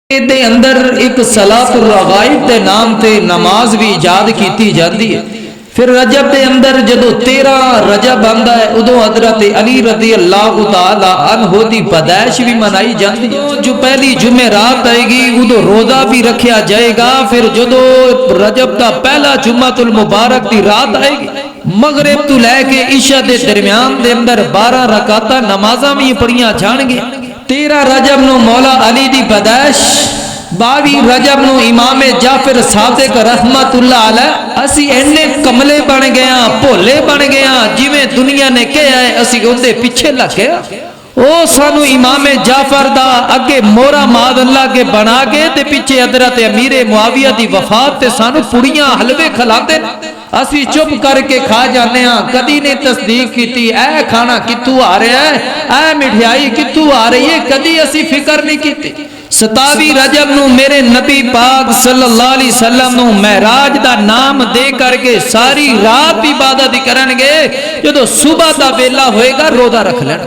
दे अंदर एक सलातुल रगाइब दे नाम ते नमाज भी इजाद की जाती है। फिर रजब के अंदर जदों 13 रजब आंदा है उदों हजरत अली रज़ी अल्लाह तआला अन्हु दी पैदाइश भी मनाई जाती है। जो पहली जुमेरात आएगी उदों रोजा भी रखा जाएगा। फिर जदों रजब का पहला जुम्मतुल मुबारक की रात आएगी मगरिब तो लैके इशा के दरम्यान दे अंदर 12 रकाता नमाजा भी पढ़िया जाणगियां। 13 रजब नु मौला अली दी पैदाइश, 22 रजब नु इमाम जाफर सादिक रहमतुल्लाह अलैह। असी इन्ने कमले बन गए, भोले बन गए, जिवें दुनिया ने कहा है असी उनके पीछे लग गए। ओ सानू इमाम जाफर दा अगे मोरा माद अल्लाह के बना के ते पीछे हजरत अमीर मुआविया दी वफात ते सानू पुड़ियां हलवे खिलाते असी चुप करके खा जाने। कदी ने तस्दीक की ऐ खाना कितू आ रहा है, ऐ मिठाई कितू आ रही है, कदी असी फिक्र नहीं की। 27 रजब नु मेरे नबी पाक सल्लल्लाहु अलैहि वसल्लम नु महराज दा नाम दे करके सारी रात इबादत करनगे। जदों सुबह दा वेला होएगा रोजा रख लेण।